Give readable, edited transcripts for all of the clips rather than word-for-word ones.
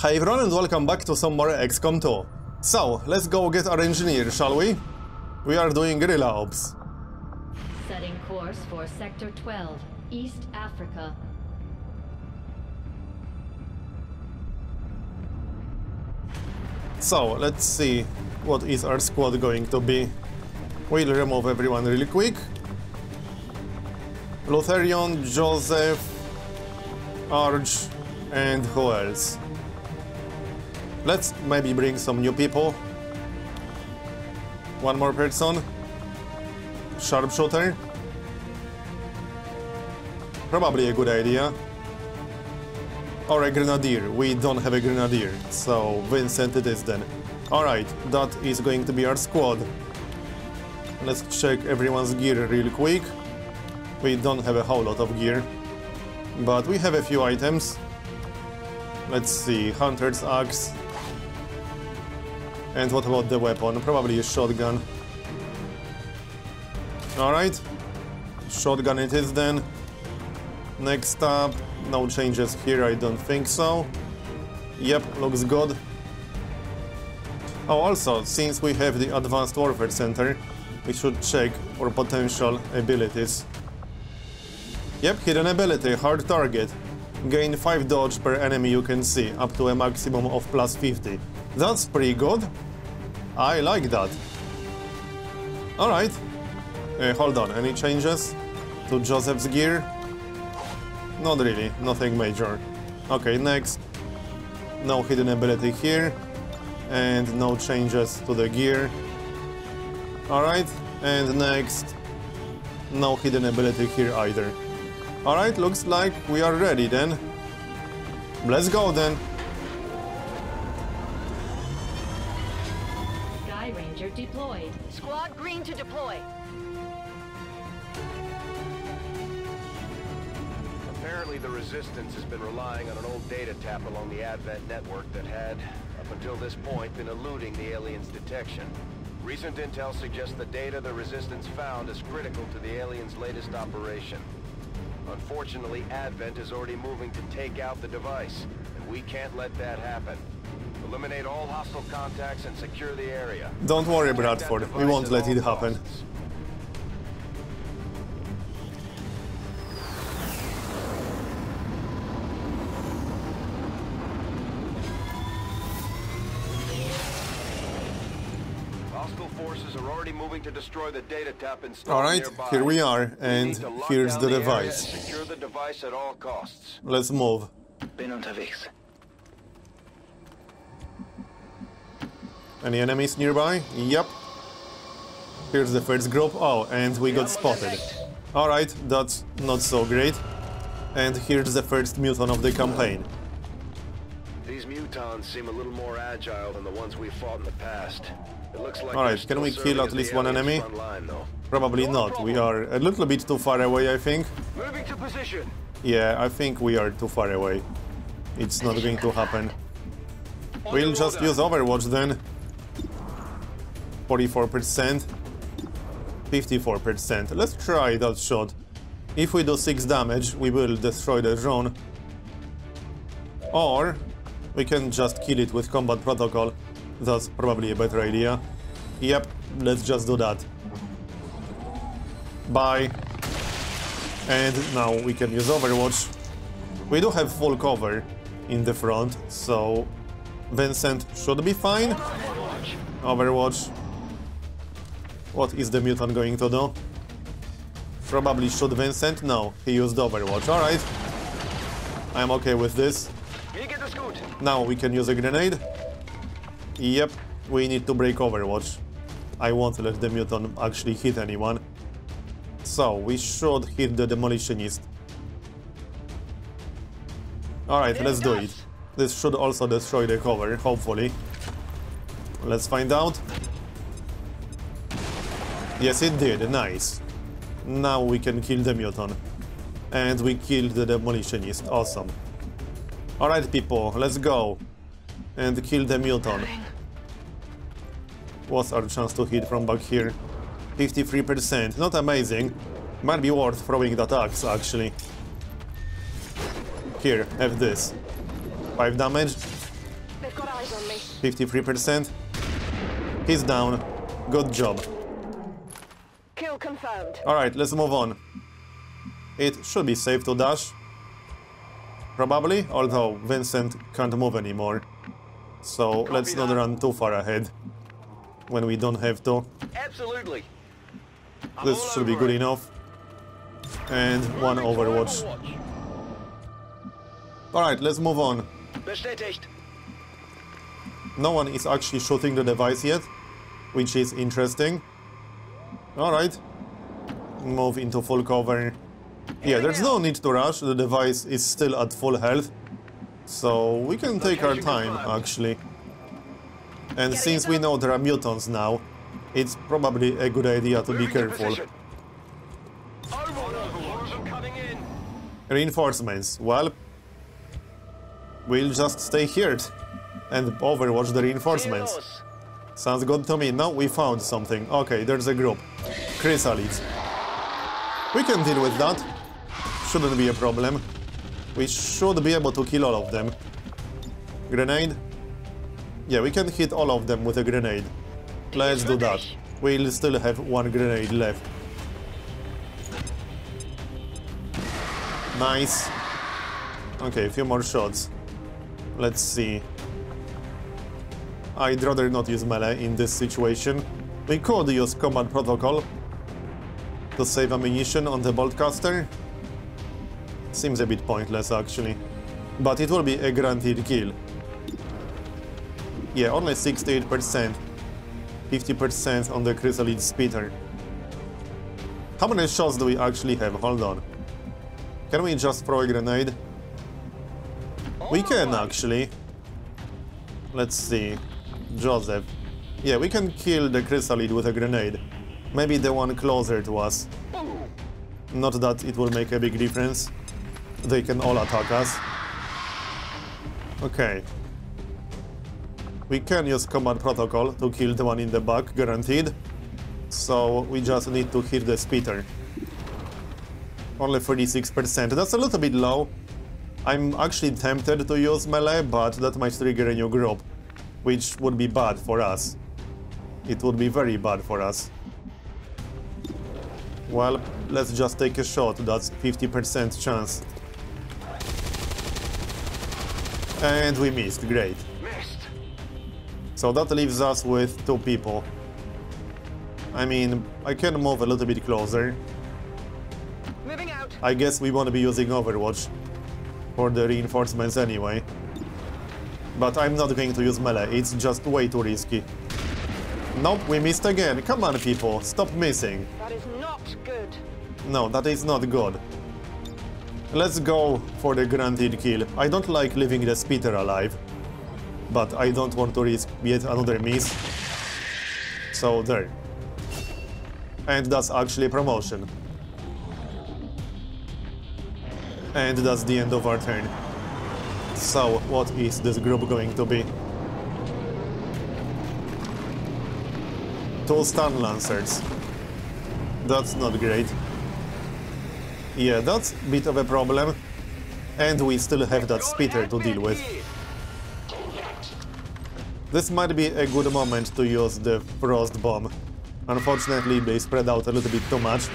Hi everyone and welcome back to some more XCOM 2. So, let's go get our engineer, shall we? We are doing guerrilla ops. Setting course for Sector 12, East Africa. So, let's see what is our squad going to be. We'll remove everyone really quick. Lutherion, Joseph, Arch, and who else? Let's maybe bring some new people. One more person. Sharpshooter. Probably a good idea. Or a grenadier. We don't have a grenadier, so Vincent it is then. Alright, that is going to be our squad. Let's check everyone's gear real quick. We don't have a whole lot of gear, but we have a few items. Let's see, Hunter's Axe. And what about the weapon? Probably a shotgun. Alright. Shotgun it is then. Next up, no changes here, I don't think so. Yep, looks good. Oh, also, since we have the Advanced Warfare Center, we should check our potential abilities. Yep, hidden ability, hard target. Gain 5 dodge per enemy you can see, up to a maximum of plus 50. That's pretty good. I like that. Alright. Hold on, any changes to Joseph's gear? Not really, nothing major. Okay, next. No hidden ability here. And no changes to the gear. Alright, and next. No hidden ability here either. Alright, looks like we are ready then. Let's go then. Sky Ranger deployed. Squad green to deploy. Apparently the Resistance has been relying on an old data tap along the Advent network that had, up until this point, been eluding the aliens' detection. Recent intel suggests the data the Resistance found is critical to the aliens' latest operation. Unfortunately, Advent is already moving to take out the device, and we can't let that happen. Eliminate all hostile contacts and secure the area. Don't worry, Bradford, we won't let it happen. Hostile forces are already moving to destroy the data tap installed Alright, nearby. here we are, We and need to lock here's down the area device. and secure the device at all costs. Let's move. Bin unterwegs. Any enemies nearby? Yep. Here's the first group. Oh, and we got spotted. Alright, that's not so great. And here's the first mutant of the campaign. These mutons seem a little more agile than the ones we fought in the past. It looks like Alright, can we kill at least one enemy? Probably not. We are a little bit too far away, I think. Moving to position. Yeah, I think we are too far away. It's not going to happen. We'll just use Overwatch then. 44%. 54%. Let's try that shot. If we do 6 damage, we will destroy the drone. Or we can just kill it with combat protocol. That's probably a better idea. Yep, let's just do that. Bye. And now we can use Overwatch. We do have full cover in the front, so Vincent should be fine. Overwatch. What is the mutant going to do? Probably shoot Vincent? No, he used Overwatch. Alright. I'm okay with this. Now we can use a grenade. Yep, we need to break Overwatch. I won't let the mutant actually hit anyone. So, we should hit the demolitionist. Alright, let's do it. This should also destroy the cover, hopefully. Let's find out. Yes, it did. Nice. Now we can kill the mutant. And we killed the demolitionist. Awesome. Alright, people, let's go. And kill the mutant. What's our chance to hit from back here? 53%. Not amazing. Might be worth throwing that axe, actually. Here, have this. 5 damage. 53%. He's down. Good job. Kill confirmed. Alright, let's move on. It should be safe to dash. Probably, although Vincent can't move anymore. So let's not run too far ahead when we don't have to. Absolutely. This should be good enough. And one Overwatch. Alright, let's move on. Bestätigt. No one is actually shooting the device yet, which is interesting. Alright. Move into full cover. Yeah, there's no need to rush, the device is still at full health. So we can take our time, actually. And since we know there are mutants now, it's probably a good idea to be careful. Reinforcements. Well, we'll just stay here and overwatch the reinforcements. Sounds good to me. Now we found something. Okay, there's a group. Chrysalids. We can deal with that. Shouldn't be a problem. We should be able to kill all of them. Grenade? Yeah, we can hit all of them with a grenade. Let's do that. We'll still have one grenade left. Nice. Okay, a few more shots. Let's see. I'd rather not use melee in this situation. We could use combat protocol to save ammunition on the boltcaster. Seems a bit pointless, actually. But it will be a guaranteed kill. Yeah, only 68%. 50% on the Chrysalid Spitter. How many shots do we actually have? Hold on. Can we just throw a grenade? We can, actually. Let's see. Joseph. Yeah, we can kill the Chrysalid with a grenade. Maybe the one closer to us. Not that it will make a big difference. They can all attack us. Okay. We can use combat protocol to kill the one in the back, guaranteed. So we just need to hit the Spitter. Only 36%. That's a little bit low. I'm actually tempted to use melee, but that might trigger a new group, which would be bad for us. It would be very bad for us. Well, let's just take a shot. That's 50% chance. And we missed. Great. So that leaves us with 2 people. I mean, I can move a little bit closer. Moving out. I guess we want to be using Overwatch for the reinforcements anyway. But I'm not going to use melee, it's just way too risky. Nope, we missed again. Come on, people, stop missing. That is not good. No, that is not good. Let's go for the guaranteed kill. I don't like leaving the Spitter alive, but I don't want to risk yet another miss. So there. And that's actually a promotion. And that's the end of our turn. So, what is this group going to be? 2 stun lancers. That's not great. Yeah, that's a bit of a problem. And we still have that Spitter to deal with. This might be a good moment to use the Frost Bomb. Unfortunately, they spread out a little bit too much.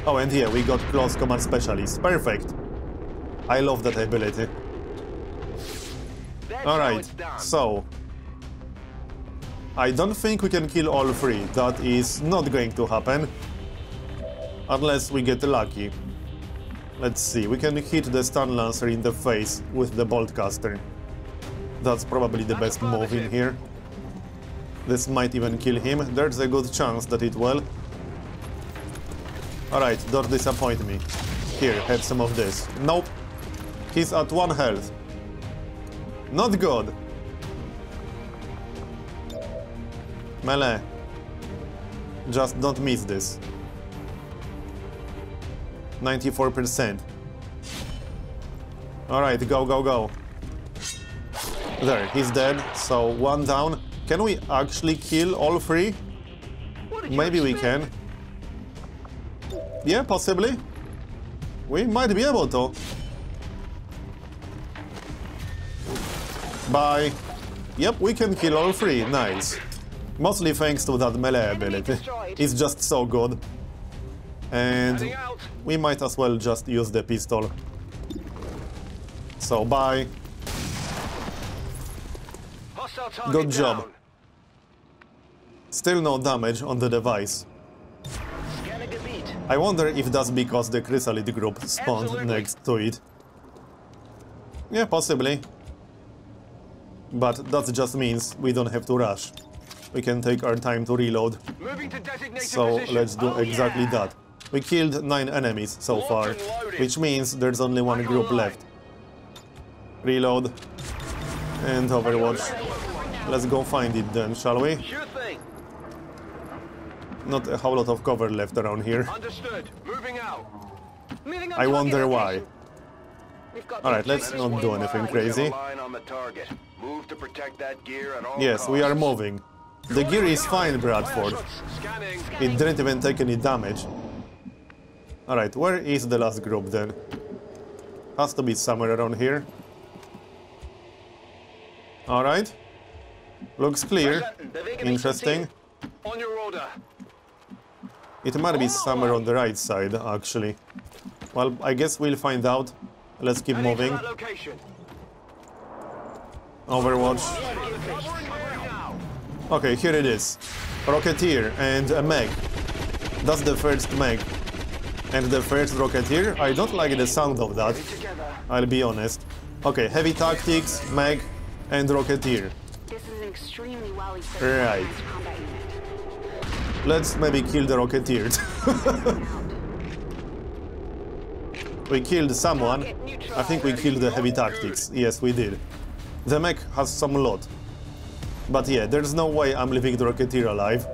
Oh, and here we got Close Combat Specialist. Perfect. I love that ability. Alright, so... I don't think we can kill all 3. That is not going to happen. Unless we get lucky. Let's see, we can hit the Stun Lancer in the face with the Boltcaster. That's probably the best move in here. This might even kill him. There's a good chance that it will. Alright, don't disappoint me. Here, have some of this. Nope. He's at 1 health. Not good. Melee. Just don't miss this. 94%. Alright, go, go, go. There, he's dead, so 1 down. Can we actually kill all 3? Maybe we can. Yeah, possibly. We might be able to. Bye. Yep, we can kill all three, nice. Mostly thanks to that melee ability. It's just so good. And we might as well just use the pistol. So, bye. Good job. Still no damage on the device. I wonder if that's because the chrysalid group spawned next to it. Yeah, possibly. But that just means we don't have to rush. We can take our time to reload. So let's do exactly that. We killed 9 enemies so far, which means there's only one group left. Reload. And Overwatch. Let's go find it then, shall we? Not a whole lot of cover left around here. Understood. Moving out. I wonder why. Alright, let's not do anything crazy. Yes, we are moving. The gear is fine, Bradford. It didn't even take any damage. Alright, where is the last group then? Has to be somewhere around here. Alright. Looks clear. Interesting. On your order. It might be somewhere on the right side, actually. Well, I guess we'll find out. Let's keep moving. Overwatch. Okay, here it is. Rocketeer and a Meg. That's the first Meg. And the first Rocketeer, I don't like the sound of that. I'll be honest. Okay, heavy tactics, Meg, and Rocketeer. This is an extremely well-equipped Right. combat unit. Let's maybe kill the Rocketeer. We killed someone. I think we killed the heavy tactics. Yes, we did. The mech has some loot. But yeah, there's no way I'm leaving the Rocketeer alive.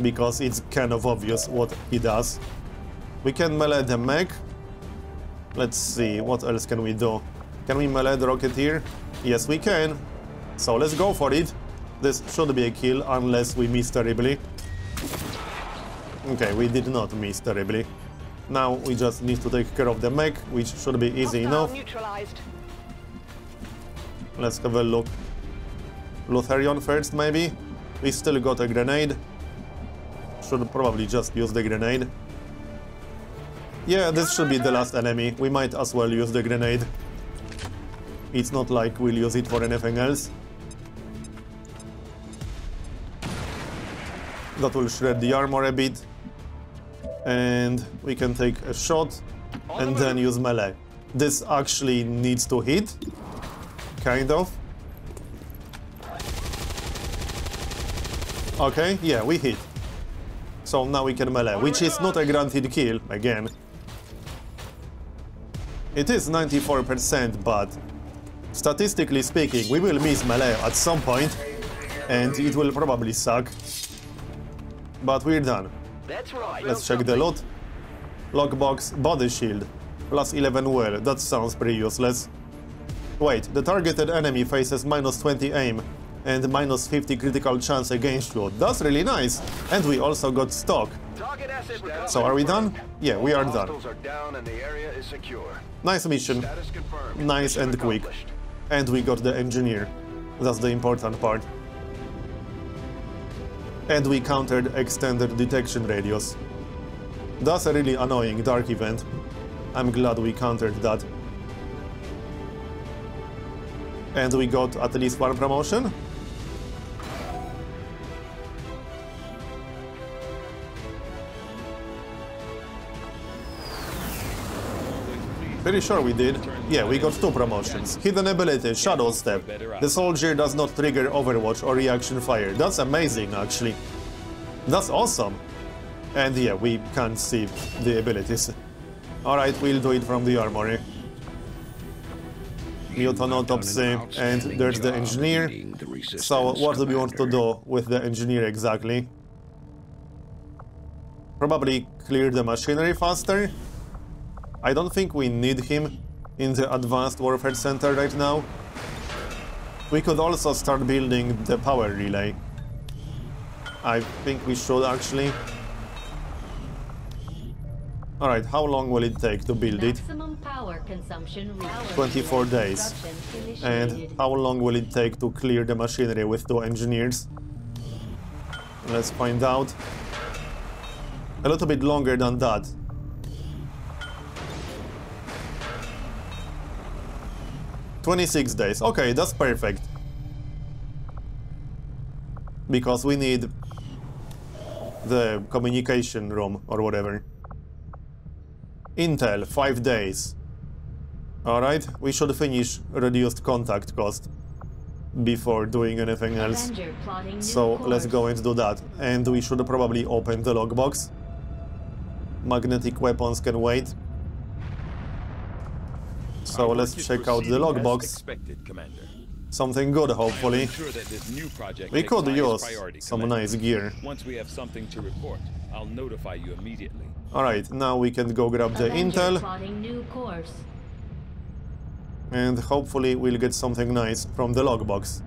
Because it's kind of obvious what he does. We can melee the mech. Let's see, what else can we do? Can we melee the Rocketeer? Yes, we can. So let's go for it. This should be a kill, unless we miss terribly. Okay, we did not miss terribly. Now we just need to take care of the mech, which should be easy enough. Let's have a look. Lutherion first, maybe? We still got a grenade. Should probably just use the grenade. Yeah, this should be the last enemy. We might as well use the grenade. It's not like we'll use it for anything else. That will shred the armor a bit. And we can take a shot and then use melee. This actually needs to hit. Kind of. Okay, yeah, we hit. So now we can melee, which is not a guaranteed kill, again. It is 94%, but statistically speaking, we will miss melee at some point, and it will probably suck. But we're done. That's right. Let's check the loot. Lockbox, body shield, plus 11 will. That sounds pretty useless. Wait, the targeted enemy faces minus 20 aim and minus 50 critical chance against you. That's really nice. And we also got stock. So are we done? Yeah, we are done. Nice mission. Nice and quick. And we got the engineer. That's the important part. And we countered extended detection radius. That's a really annoying dark event. I'm glad we countered that. And we got at least one promotion. Pretty sure we did. Yeah, we got 2 promotions. Hidden ability, Shadow Step. The soldier does not trigger Overwatch or reaction fire. That's amazing, actually. That's awesome. And yeah, we can't see the abilities. Alright, we'll do it from the armory. Mutant autopsy, and there's the engineer. So what do we want to do with the engineer exactly? Probably clear the machinery faster. I don't think we need him in the Advanced Warfare Center right now. We could also start building the power relay. I think we should actually. Alright, how long will it take to build it? Maximum power consumption reached. 24 days. Construction And initiated. how long will it take to clear the machinery with 2 engineers? Let's find out. A little bit longer than that. "26 days. Okay, that's perfect. Because we need the communication room or whatever. Intel, 5 days. Alright, we should finish reduced contact cost before doing anything else. Avenger plotting new So let's course. go and do that. And we should probably open the logbox. Magnetic weapons can wait. So let's check out the logbox. Expected, Commander. Something good, hopefully. Ensure that this new project We takes could highest use priority, some Commander. nice gear. Once we have something to report, I'll notify you immediately. Alright, now we can go grab the Avenger intel. plotting new course. And hopefully we'll get something nice from the logbox.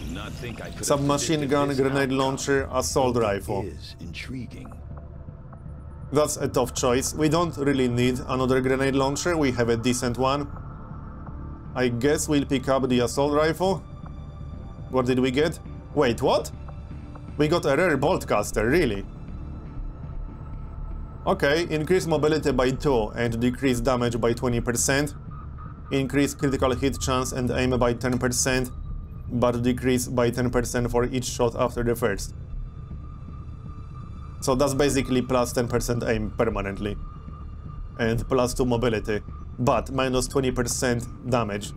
Do not think I could have Submachine predicted gun, this grenade outcome. launcher, assault rifle. Is intriguing. That's a tough choice. We don't really need another grenade launcher, we have a decent one. I guess we'll pick up the assault rifle. What did we get? Wait, what? We got a rare boltcaster, really? Okay, increase mobility by 2 and decrease damage by 20%. Increase critical hit chance and aim by 10%, but decrease by 10% for each shot after the first. So that's basically plus 10% aim permanently. And plus 2 mobility, but minus 20% damage.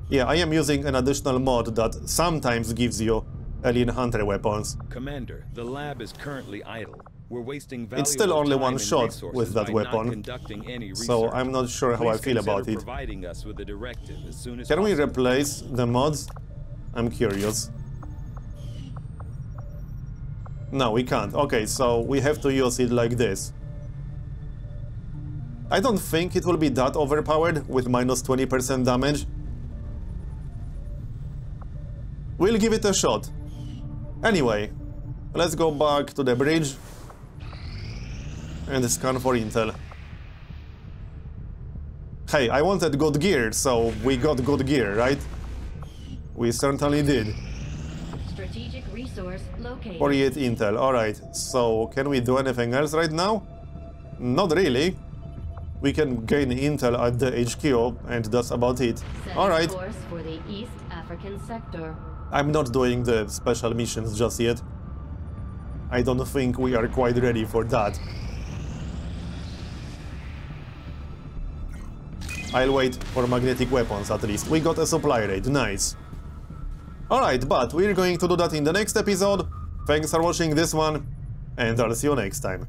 Yeah, I am using an additional mod that sometimes gives you alien hunter weapons. Commander, the lab is currently idle. We're wasting It's still valuable only time one and shot resources with that by weapon, not conducting any so research. I'm not sure how I Please feel consider about it. providing us with a directive as soon as Can we possible. replace the mods? I'm curious. No, we can't. Okay, so we have to use it like this. I don't think it will be that overpowered with minus 20% damage. We'll give it a shot. Anyway, let's go back to the bridge and scan for intel. Hey, I wanted good gear, so we got good gear, right? We certainly did. Strategic resource located. 48 intel, alright. So, can we do anything else right now? Not really. We can gain intel at the HQ, and that's about it. Setting Alright. course for the East African sector. I'm not doing the special missions just yet. I don't think we are quite ready for that. I'll wait for magnetic weapons at least. We got a supply raid, nice. Alright, but we're going to do that in the next episode. Thanks for watching this one, and I'll see you next time.